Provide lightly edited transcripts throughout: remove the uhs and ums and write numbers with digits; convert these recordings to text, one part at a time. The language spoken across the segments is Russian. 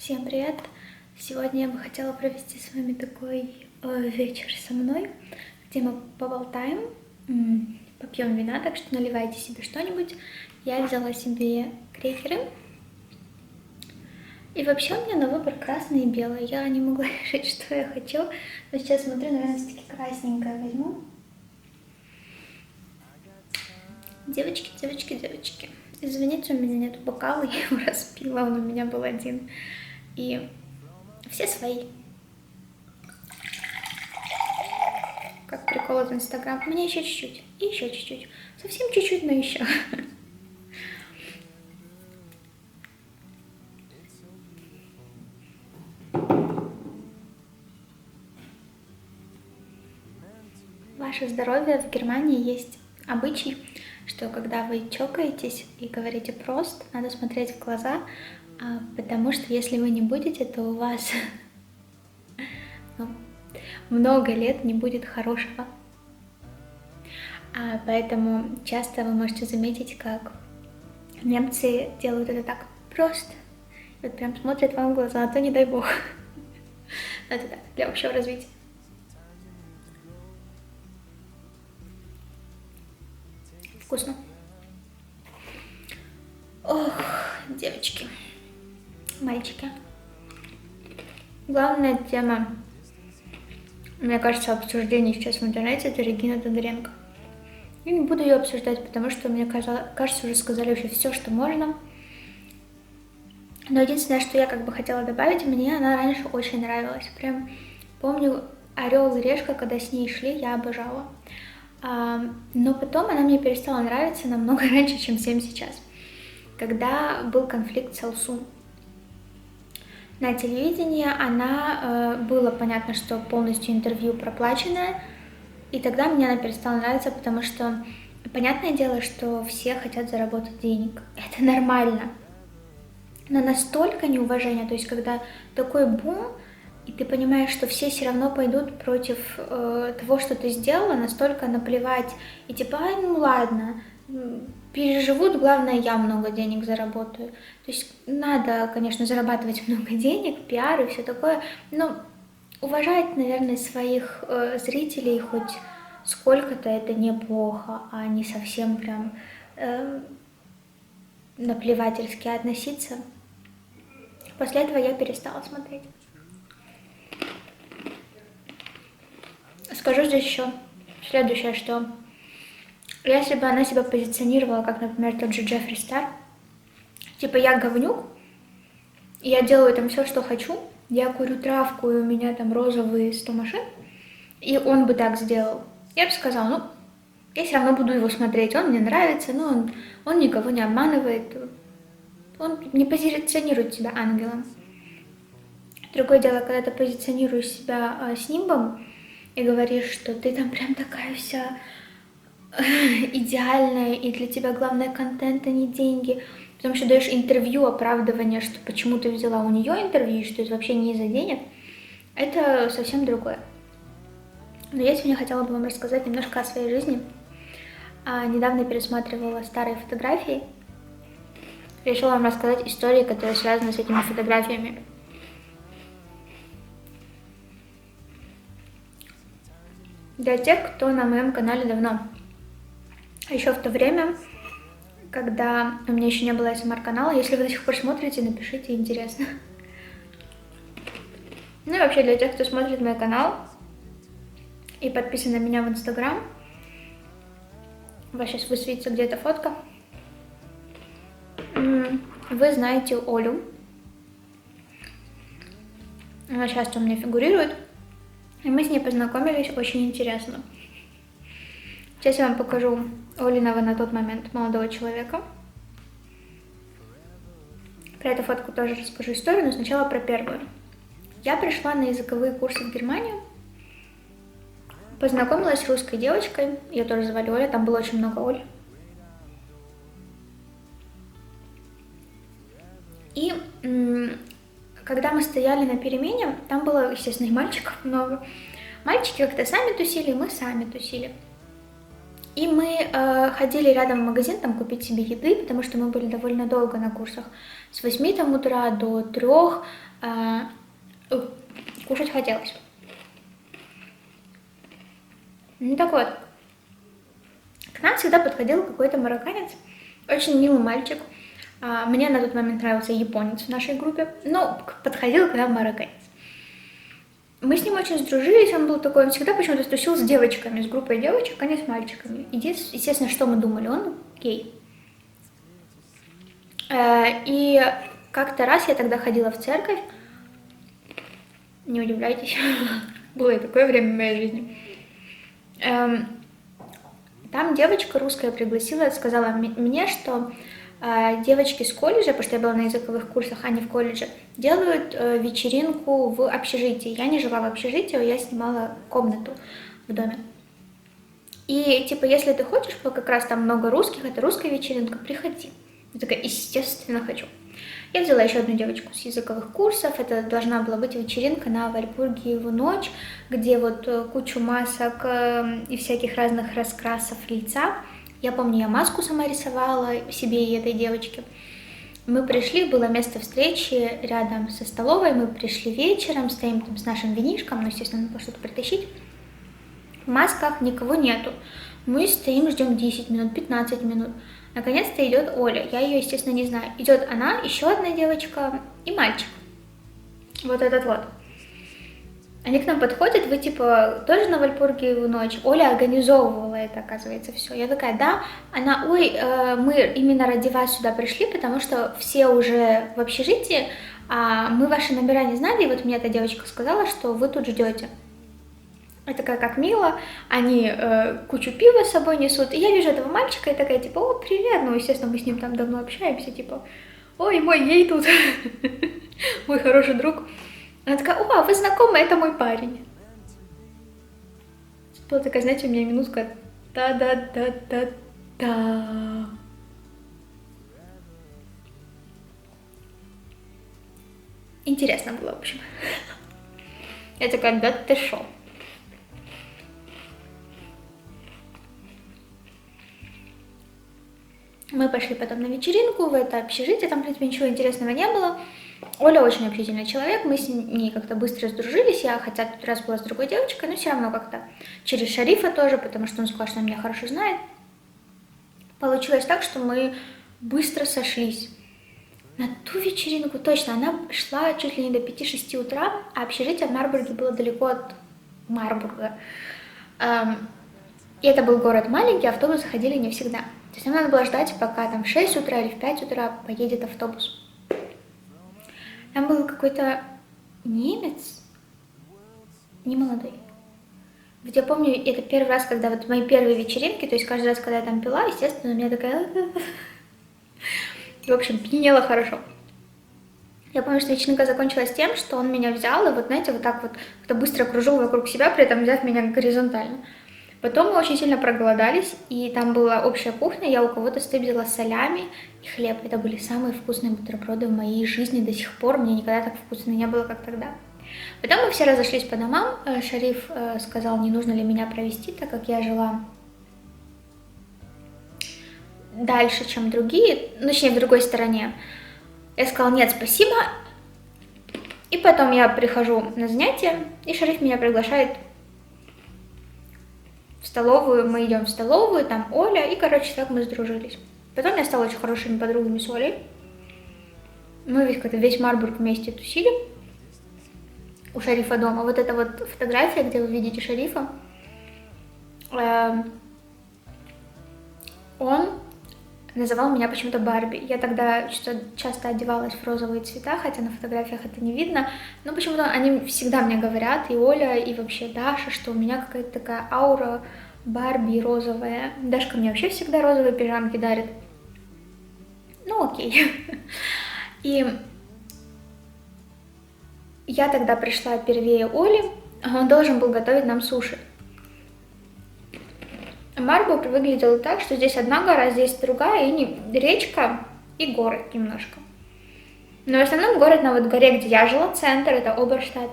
Всем привет! Сегодня я бы хотела провести с вами такой вечер со мной, где мы поболтаем, попьем вина, так что наливайте себе что-нибудь. Я взяла себе крекеры. И вообще у меня на выбор красный и белый. Я не могла решить, что я хочу, но сейчас смотрю, наверное, все-таки красненькое возьму. Девочки, девочки, девочки. Извините, у меня нету бокала, я его распила, он у меня был один. И все свои. Как прикол из Инстаграм. Мне еще чуть-чуть. И еще чуть-чуть. Совсем чуть-чуть, но еще. Ваше здоровье. В Германии есть обычай, что когда вы чокаетесь и говорите прост, надо смотреть в глаза, потому что если вы не будете, то у вас много лет не будет хорошего. Поэтому часто вы можете заметить, как немцы делают это так просто. Вот прям смотрят вам в глаза, а то не дай бог. Это так, для общего развития. Вкусно. Ох, девочки, мальчики. Главная тема, мне кажется, обсуждений сейчас в интернете — это Регина Тодоренко. Я не буду ее обсуждать, потому что, мне кажется, уже сказали уже все, что можно. Но единственное, что я как бы хотела добавить, мне она раньше очень нравилась. Прям помню «Орел и решка», когда с ней шли, я обожала. Но потом она мне перестала нравиться намного раньше, чем всем сейчас. Когда был конфликт с Алсу на телевидении, было понятно, что полностью интервью проплаченное, и тогда мне она перестала нравиться, потому что понятное дело, что все хотят заработать денег. Это нормально. Но настолько неуважение, то есть когда такой бум, и ты понимаешь, что все все равно пойдут против того, что ты сделала, настолько наплевать, и типа, ну ладно, переживут, главное, я много денег заработаю. То есть надо, конечно, зарабатывать много денег, пиар и все такое, но уважать, наверное, своих зрителей хоть сколько-то — это неплохо, а не совсем прям наплевательски относиться. После этого я перестала смотреть. Скажу здесь еще следующее, что если бы она себя позиционировала, как, например, тот же Джеффри Стар, типа я говнюк, и я делаю там все, что хочу, я курю травку, и у меня там розовые 100 машин, и он бы так сделал, я бы сказала, ну, я все равно буду его смотреть, он мне нравится, но он никого не обманывает, он не позиционирует себя ангелом. Другое дело, когда ты позиционируешь себя с нимбом и говоришь, что ты там прям такая вся идеальная, и для тебя главное контент, а не деньги, потому что даешь интервью, оправдывание, что почему ты взяла у нее интервью, и что это вообще не из-за денег, это совсем другое. Но я сегодня хотела бы вам рассказать немножко о своей жизни. Недавно пересматривала старые фотографии. Решила вам рассказать истории, которые связаны с этими фотографиями. Для тех, кто на моем канале давно. Еще в то время, когда у меня еще не было СМР-канала, если вы до сих пор смотрите, напишите, интересно. Ну и вообще для тех, кто смотрит мой канал и подписан на меня в Инстаграм, у вас сейчас высветится где-то фотка. Вы знаете Олю. Она часто у меня фигурирует. И мы с ней познакомились очень интересно. Сейчас я вам покажу Олиного на тот момент молодого человека. Про эту фотку тоже расскажу историю, но сначала про первую. Я пришла на языковые курсы в Германию. Познакомилась с русской девочкой. Ее тоже звали Оля, там было очень много Оль. И когда мы стояли на перемене, там было, естественно, и мальчиков много. Мальчики как-то сами тусили, мы сами тусили. И мы ходили рядом в магазин там купить себе еды, потому что мы были довольно долго на курсах. С 8 там, утра до 3, Кушать хотелось. Ну так вот, к нам всегда подходил какой-то марокканец, очень милый мальчик. Мне на тот момент нравился японец в нашей группе, но подходил к нам марокканец. Мы с ним очень сдружились, он был такой, он всегда почему-то тусил с девочками, с группой девочек, а не с мальчиками. Естественно, что мы думали, он гей. И как-то раз я тогда ходила в церковь, не удивляйтесь, было и такое время в моей жизни. Там девочка русская пригласила, сказала мне, что девочки с колледжа, потому что я была на языковых курсах, а не в колледже, делают вечеринку в общежитии. Я не жила в общежитии, я снимала комнату в доме. И типа, если ты хочешь, как раз там много русских, это русская вечеринка, приходи. Я такая, естественно, хочу. Я взяла еще одну девочку с языковых курсов, это должна была быть вечеринка на Вальпургиеву ночь, где вот кучу масок и всяких разных раскрасов лица. Я помню, я маску сама рисовала себе и этой девочке. Мы пришли, было место встречи рядом со столовой, мы пришли вечером, стоим там с нашим винишком, ну, естественно, надо было что-то притащить. В масках никого нету. Мы стоим, ждем 10 минут, 15 минут. Наконец-то идет Оля. Я ее, естественно, не знаю. Идет она, еще одна девочка и мальчик. Вот этот вот. Они к нам подходят, вы типа тоже на Вальпургиеву ночь? Оля организовывала это, оказывается, все. Я такая, да. Она, ой, мы именно ради вас сюда пришли, потому что все уже в общежитии, а мы ваши номера не знали, и вот мне эта девочка сказала, что вы тут ждете. Я такая, как мило, они кучу пива с собой несут, и я вижу этого мальчика, и такая, типа, о, привет, ну, естественно, мы с ним там давно общаемся, типа, ой, мой гей тут, мой хороший друг. Она такая, о, вы знакомы, это мой парень. Была такая, знаете, у меня минутка, да-да-да-да-да. Интересно было, в общем. Я такая, да ты шо? Мы пошли потом на вечеринку в это общежитие, там, в принципе, ничего интересного не было. Оля очень общительный человек, мы с ней как-то быстро сдружились, я хотя тут раз была с другой девочкой, но все равно как-то через Шарифа тоже, потому что он сказал, что он меня хорошо знает. Получилось так, что мы быстро сошлись. На ту вечеринку, точно, она шла чуть ли не до 5-6 утра, а общежитие в Марбурге было далеко от Марбурга. И это был город маленький, автобусы ходили не всегда. То есть нам надо было ждать, пока там в 6 утра или в 5 утра поедет автобус. Там был какой-то немец, не молодой. Вот я помню, это первый раз, когда вот мои первые вечеринки, то есть каждый раз, когда я там пила, естественно, у меня такая... В общем, пьянела хорошо. Я помню, что вечеринка закончилась тем, что он меня взял и вот, знаете, вот так вот как-то быстро кружил вокруг себя, при этом взяв меня горизонтально. Потом мы очень сильно проголодались, и там была общая кухня, я у кого-то стыбзила солями и хлеб. Это были самые вкусные бутерброды в моей жизни до сих пор, мне никогда так вкусно не было, как тогда. Потом мы все разошлись по домам, Шариф сказал, не нужно ли меня провести, так как я жила дальше, чем другие, ну, точнее, в другой стороне. Я сказала, нет, спасибо. И потом я прихожу на занятия, и Шариф меня приглашает в столовую, мы идем в столовую, там Оля, и, короче, так мы сдружились. Потом я стала очень хорошими подругами с Олей. Мы весь Марбург вместе тусили у Шарифа дома. Вот эта вот фотография, где вы видите Шарифа, он называл меня почему-то Барби. Я тогда часто одевалась в розовые цвета, хотя на фотографиях это не видно. Но почему-то они всегда мне говорят, и Оля, и вообще Даша, что у меня какая-то такая аура Барби розовая. Дашка мне вообще всегда розовые пижамки дарит. Ну окей. И я тогда пришла первее Оли, он должен был готовить нам суши. Марбург выглядел так, что здесь одна гора, здесь другая, и речка, и горы немножко. Но в основном город на вот горе, где я жила, центр, это Оберштадт.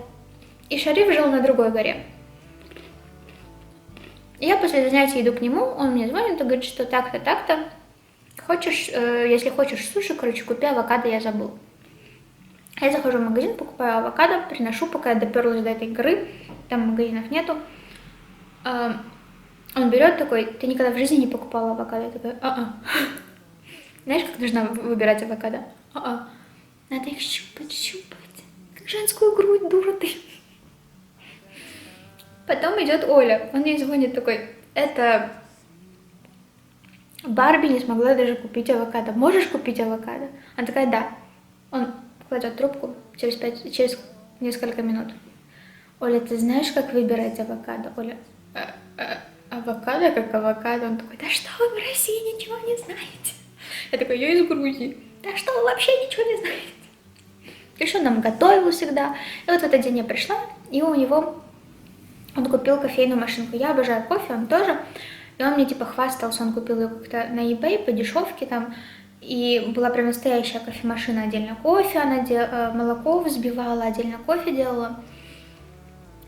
И Шариф жил на другой горе. И я после занятия иду к нему, он мне звонит и говорит, что так-то, так-то. Хочешь, если хочешь суши, короче, купи авокадо, я забыл. Я захожу в магазин, покупаю авокадо, приношу, пока я доперлась до этой горы, там магазинов нету. Он берет такой: ты никогда в жизни не покупала авокадо? Я такая: Знаешь, как нужно выбирать авокадо? Надо их щупать, как женскую грудь, дура ты. Потом идет Оля, он мне звонит такой: это Барби не смогла даже купить авокадо. Можешь купить авокадо? Она такая: да. Он кладет трубку через несколько минут. Оля, ты знаешь, как выбирать авокадо? Оля: авокадо как авокадо. Он такой: да что вы в России ничего не знаете? Я такой: я из Грузии. Да что вы вообще ничего не знаете? Еще нам готовил всегда. И вот в этот день я пришла, и у него он купил кофейную машинку. Я обожаю кофе, он тоже. И он мне типа хвастался, он купил ее как-то на eBay по дешевке там. И была прям настоящая кофемашина, отдельно кофе, она молоко взбивала, отдельно кофе делала.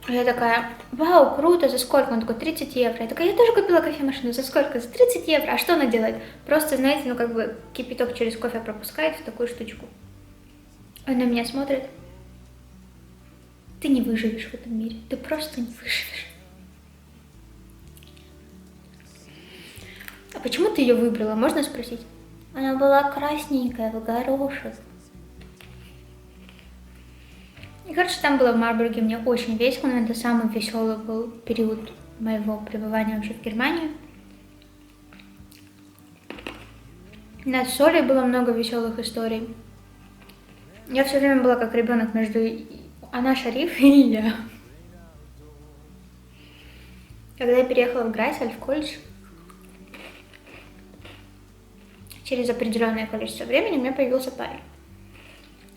Я такая: вау, круто, за сколько? Он такой: 30 евро. Я такая: я тоже купила кофемашину, за сколько? За 30 евро. А что она делает? Просто, знаете, ну как бы кипяток через кофе пропускает в такую штучку. Он на меня смотрит: ты не выживешь в этом мире, ты просто не выживешь. А почему ты ее выбрала, можно спросить? Она была красненькая, в горошек. И короче, там было в Марбурге мне очень весело, но это самый веселый был период моего пребывания вообще в Германии. У нас с Олей было много веселых историй. Я все время была как ребенок между она Шариф и я. Когда я переехала в Грайсаль, в колледж, через определенное количество времени у меня появился парень.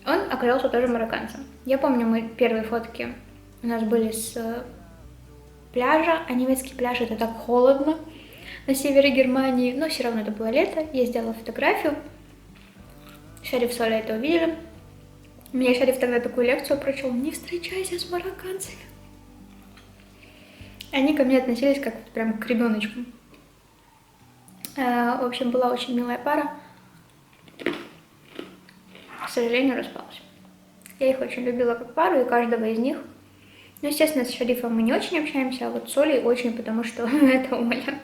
Он оказался тоже марокканцем. Я помню, мы первые фотки у нас были с пляжа, а немецкий пляж — это так холодно на севере Германии, но все равно это было лето. Я сделала фотографию, Шариф с Олей это увидели. Мне Шариф тогда такую лекцию прочел: не встречайся с марокканцами. Они ко мне относились как прям к ребеночку. В общем, была очень милая пара. К сожалению, распалась. Я их очень любила как пару, и каждого из них. Ну, естественно, с Шарифом мы не очень общаемся, а вот с Олей очень, потому что это Оля.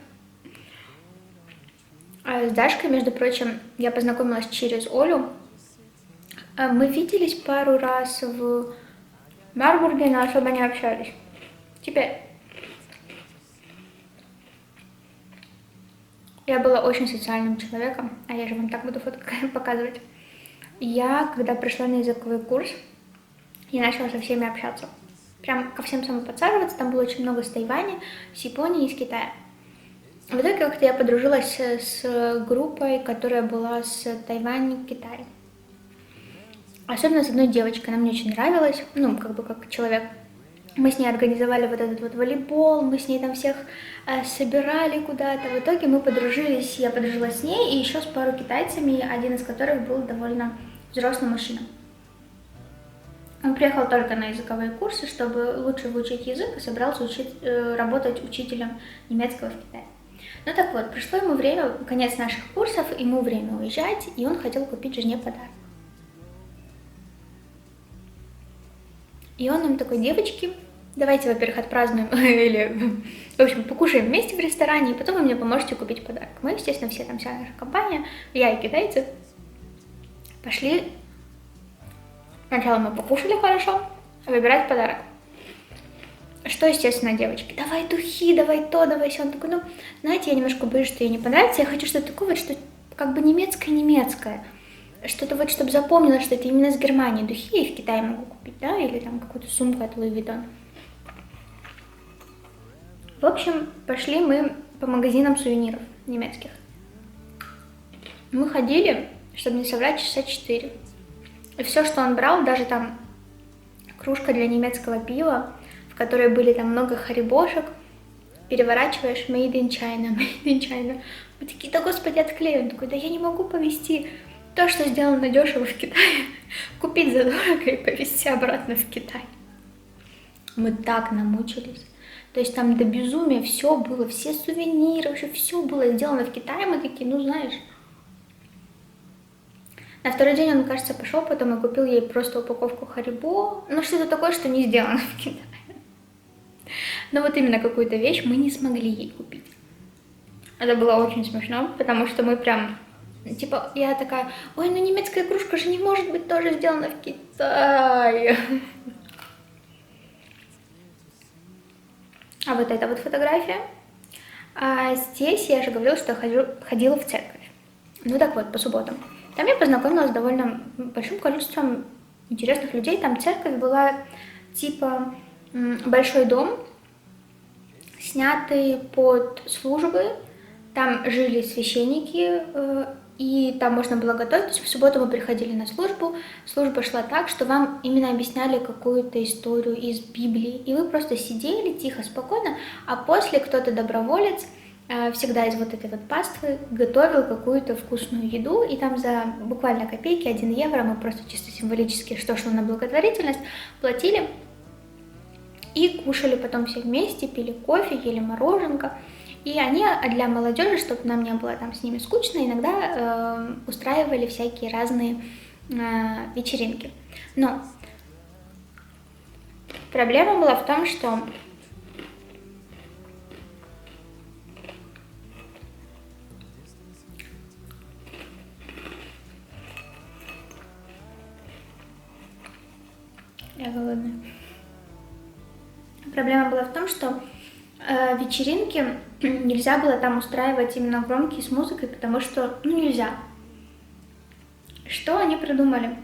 А с Дашкой, между прочим, я познакомилась через Олю. Мы виделись пару раз в Марбурге, но особо не общались. Теперь я была очень социальным человеком, а я же вам так буду фотку показывать. Я, когда пришла на языковой курс, я начала со всеми общаться. Прям ко всем самоподсаживаться. Там было очень много с Тайваня, с Японии и с Китая. В итоге как-то я подружилась с группой, которая была с Тайваня и Китая. Особенно с одной девочкой, она мне очень нравилась, ну, как бы как человек. Мы с ней организовали вот этот вот волейбол, мы с ней там всех собирали куда-то. В итоге мы подружились, я подружилась с ней и еще с пару китайцами, один из которых был довольно взрослый мужчина. Он приехал только на языковые курсы, чтобы лучше выучить язык, и собрался работать учителем немецкого в Китае. Ну так вот, пришло ему время, конец наших курсов, ему время уезжать, и он хотел купить жене подарок. И он нам такой: девочки, давайте, во-первых, отпразднуем, или, в общем, покушаем вместе в ресторане, и потом вы мне поможете купить подарок. Мы, естественно, все там, вся наша компания, я и китайцы, пошли. Сначала мы покушали хорошо, выбирать подарок. Что, естественно, девочки: давай духи, давай то, давай сё. Он такой: ну, знаете, я немножко боюсь, что ей не понравится, я хочу что-то такое, что как бы немецкое. Что-то вот, чтобы запомнила, что это именно с Германии. Духи я и в Китае могу купить, да, или там какую-то сумку от Louis Vuitton. В общем, пошли мы по магазинам сувениров немецких. Мы ходили, чтобы не соврать, часа 4. И все, что он брал, даже там кружка для немецкого пива, в которой были там много харибошек, переворачиваешь: made in China, made in China. Мы такие: да господи, отклею. Он такой: да я не могу повезти то, что сделано дешево в Китае, купить задорого и повезти обратно в Китай. Мы так намучились. То есть там до безумия все было, все сувениры, вообще все было сделано в Китае. Мы такие: ну знаешь. На второй день он, кажется, пошел потом и купил ей просто упаковку Харибо, ну что-то такое, что не сделано в Китае. Но вот именно какую-то вещь мы не смогли ей купить. Это было очень смешно, потому что мы прям, типа, я такая, ой, ну немецкая кружка же не может быть тоже сделана в Китае. А вот эта вот фотография. А здесь я же говорила, что ходила в церковь. Ну так вот, по субботам. Там я познакомилась с довольно большим количеством интересных людей. Там церковь была типа большой дом, снятый под службы. Там жили священники, и там можно было готовить. То есть в субботу мы приходили на службу. Служба шла так, что вам именно объясняли какую-то историю из Библии. И вы просто сидели тихо, спокойно, а после кто-то доброволец всегда из вот этой вот паствы готовил какую-то вкусную еду, и там за буквально копейки, 1 евро, мы просто чисто символически, что шло на благотворительность, платили и кушали потом все вместе, пили кофе, ели мороженка. И они для молодежи, чтобы нам не было там с ними скучно, иногда устраивали всякие разные вечеринки. Но проблема была в том, что я голодная. Проблема была в том, что вечеринки нельзя было там устраивать именно громкие с музыкой, потому что, ну, нельзя. Что они придумали?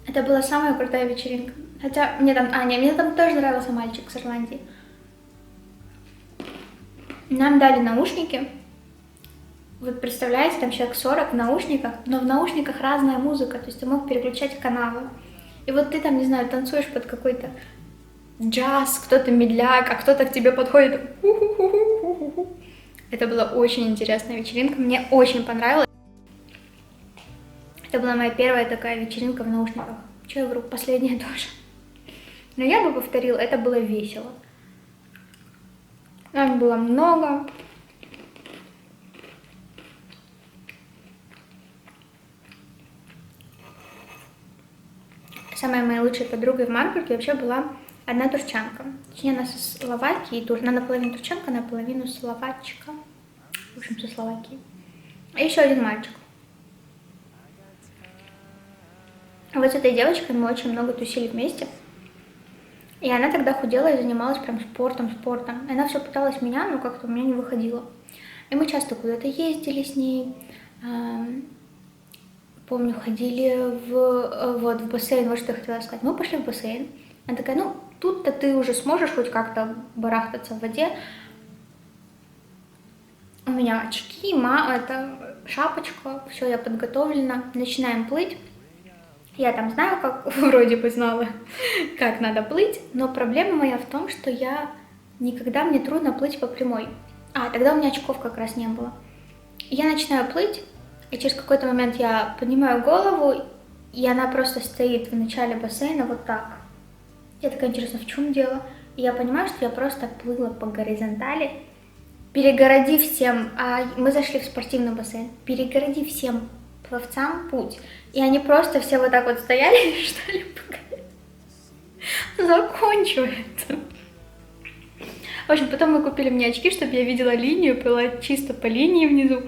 Это была самая крутая вечеринка. Хотя мне там, мне там тоже нравился мальчик с Ирландии. Нам дали наушники. Вот представляете, там человек 40 в наушниках, но в наушниках разная музыка, то есть ты мог переключать каналы. И вот ты там, не знаю, танцуешь под какой-то джаз, кто-то медляк, а кто-то к тебе подходит. Это была очень интересная вечеринка, мне очень понравилось. Это была моя первая такая вечеринка в наушниках. Че я вру, последняя тоже. Но я бы повторила, это было весело. Нам было много. Самой моей лучшей подругой в Марбурге вообще была одна турчанка. Точнее, она со Словакии, она наполовину турчанка, наполовину словачка. В общем, со Словакии. И еще один мальчик. Вот с этой девочкой мы очень много тусили вместе. И она тогда худела и занималась прям спортом. И она все пыталась меня, но как-то у меня не выходило. И мы часто куда-то ездили с ней. Помню, ходили в бассейн, вот что я хотела сказать. Мы пошли в бассейн. Она такая, ну, тут-то ты уже сможешь хоть как-то барахтаться в воде. У меня очки, это шапочка, все, я подготовлена. Начинаем плыть. Я там знаю, как, вроде бы знала, как надо плыть, но проблема моя в том, что мне трудно плыть по прямой. Тогда у меня очков как раз не было. Я начинаю плыть, и через какой-то момент я поднимаю голову, и она просто стоит в начале бассейна вот так. Я такая, интересно, в чем дело? И я понимаю, что я просто плыла по горизонтали, перегородив всем, мы зашли в спортивный бассейн, перегородив всем пловцам путь. И они просто все вот так вот стояли и ждали, пока я закончу это. В общем, потом мы купили мне очки, чтобы я видела линию, плыла чисто по линии внизу.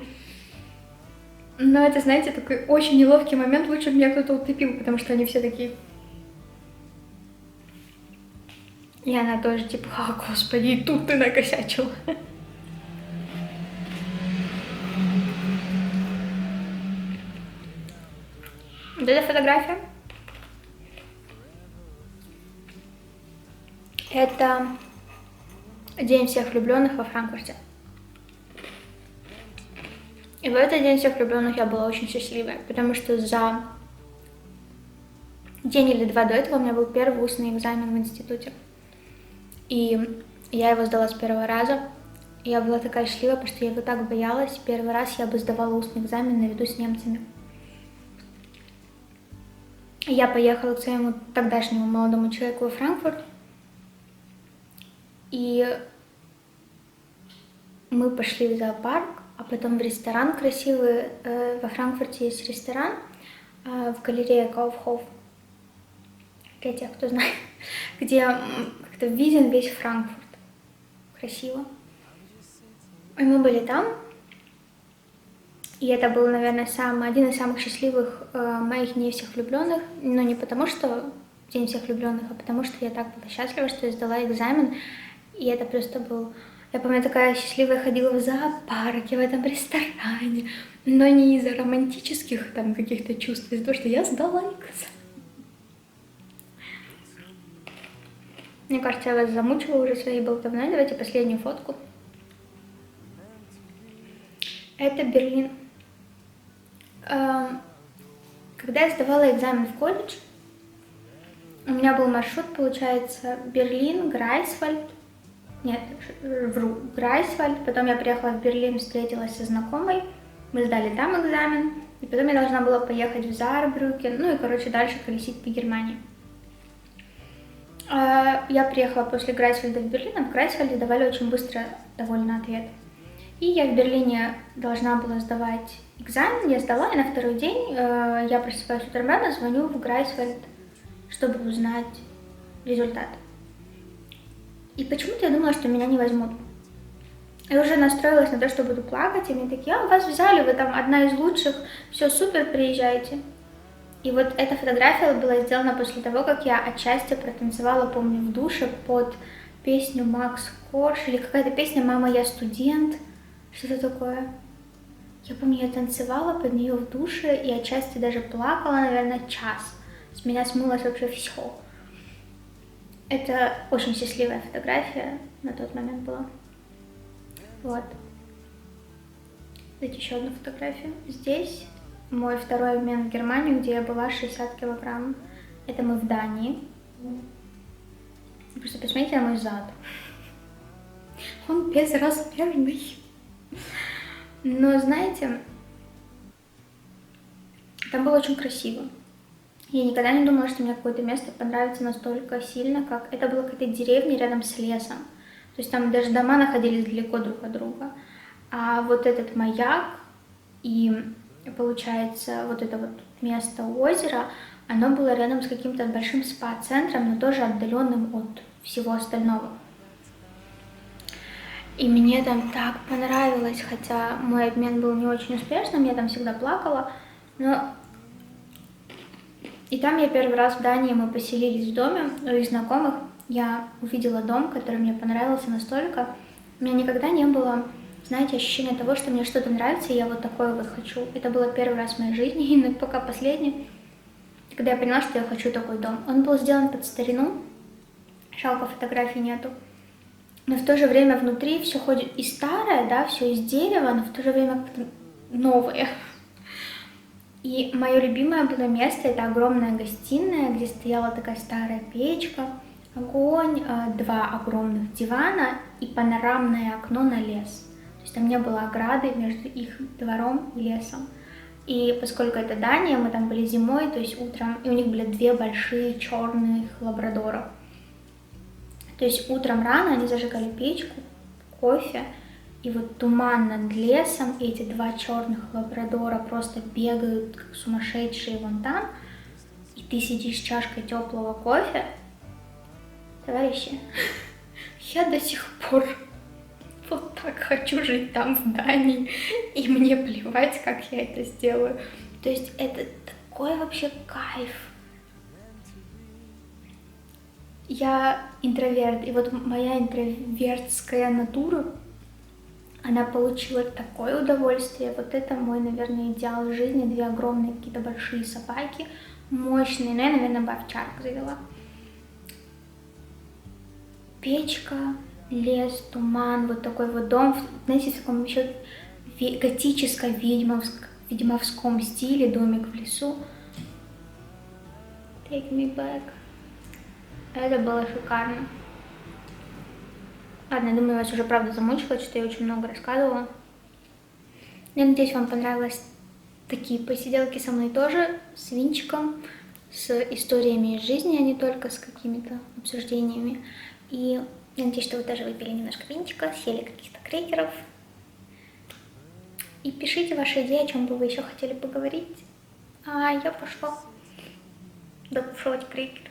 Но это, знаете, такой очень неловкий момент, лучше бы меня кто-то утопил, потому что они все такие. И она тоже типа, господи, и тут ты накосячила. Вот эта фотография. Это День всех влюбленных во Франкфурте. И в этот День всех влюбленных я была очень счастливая, потому что за день или два до этого у меня был первый устный экзамен в институте. И я его сдала с первого раза. И я была такая счастливая, потому что я его так боялась. Первый раз я бы сдавала устный экзамен наряду с немцами. Я поехала к своему тогдашнему молодому человеку во Франкфурт. И мы пошли в зоопарк, а потом в ресторан красивый. Во Франкфурте есть ресторан, в галерее Kaufhof, для тех, кто знает, где как-то виден весь Франкфурт. Красиво. И мы были там, и это был, наверное, один из самых счастливых моих дней всех влюбленных, но не потому, что день всех влюбленных, а потому что я так была счастлива, что я сдала экзамен, и это просто был... Я помню, такая счастливая, ходила в зоопарке, в этом ресторане, но не из-за романтических там каких-то чувств, а из-за того, что я сдала экзамен. Мне кажется, я вас замучила уже своей болтовной. Давайте последнюю фотку. Это Берлин. Когда я сдавала экзамен в колледж, у меня был маршрут, получается, Берлин, Грайсвальд. Нет, вру, Грайсвальд. Потом я приехала в Берлин, встретилась со знакомой. Мы сдали там экзамен. И потом я должна была поехать в Заарбрюкен. Ну и, короче, дальше колесить по Германии. Я приехала после Грайсвальда в Берлин, а в Грайсвальде давали очень быстро довольно ответ. И я в Берлине должна была сдавать экзамен, я сдала, и на второй день я просыпаюсь утром рано, звоню в Грайсвальд, чтобы узнать результат. И почему-то я думала, что меня не возьмут. Я уже настроилась на то, что буду плакать, и мне такие: вас взяли, вы там одна из лучших, все супер, приезжайте. И вот эта фотография была сделана после того, как я отчасти протанцевала, помню, в душе под песню Макс Корж, или какая-то песня «Мама, я студент», что-то такое. Я помню, я танцевала под нее в душе и отчасти даже плакала, наверное, час. С меня смылось вообще все. Это очень счастливая фотография на тот момент была. Вот. Дайте еще одну фотографию. Здесь мой второй обмен в Германию, где я была 60 килограмм. Это мы в Дании. Просто посмотрите на мой зад. Он безразмерный. Но, знаете, там было очень красиво. Я никогда не думала, что мне какое-то место понравится настолько сильно, как это была какая-то деревня рядом с лесом. То есть там даже дома находились далеко друг от друга. А вот этот маяк и, получается, вот это вот место озера, оно было рядом с каким-то большим спа-центром, но тоже отдаленным от всего остального. И мне там так понравилось, хотя мой обмен был не очень успешным, я там всегда плакала, но... И там я первый раз в Дании, мы поселились в доме у их знакомых, я увидела дом, который мне понравился настолько. У меня никогда не было, знаете, ощущения того, что мне что-то нравится, и я вот такое вот хочу. Это было первый раз в моей жизни, и пока последний, когда я поняла, что я хочу такой дом. Он был сделан под старину, жалко, фотографий нету. Но в то же время внутри все ходит и старое, да, все из дерева, но в то же время как-то новое. И мое любимое было место — это огромная гостиная, где стояла такая старая печка, огонь, 2 огромных дивана и панорамное окно на лес. То есть там не было ограды между их двором и лесом. И поскольку это Дания, мы там были зимой, то есть утром, и у них были 2 большие черных лабрадора. То есть утром рано они зажигали печку, кофе, и вот туман над лесом, и эти 2 черных лабрадора просто бегают, как сумасшедшие вон там, и ты сидишь с чашкой теплого кофе. Товарищи, я до сих пор вот так хочу жить там, в Дании, и мне плевать, как я это сделаю. То есть это такой вообще кайф. Я интроверт, и вот моя интровертская натура, она получила такое удовольствие. Вот это мой, наверное, идеал жизни. 2 огромные какие-то большие собаки, мощные, но я, наверное, бы овчарку завела. Печка, лес, туман, вот такой вот дом, знаете, в таком еще готическо-ведьмовском стиле, домик в лесу. Take me back. Это было шикарно. Ладно, я думаю, я вас уже правда замучила, что я очень много рассказывала. Я надеюсь, вам понравились такие посиделки со мной тоже, с винчиком, с историями из жизни, а не только с какими-то обсуждениями. И я надеюсь, что вы тоже выпили немножко винчика, съели каких-то крекеров. И пишите ваши идеи, о чем бы вы еще хотели поговорить. А я пошла докушивать крики.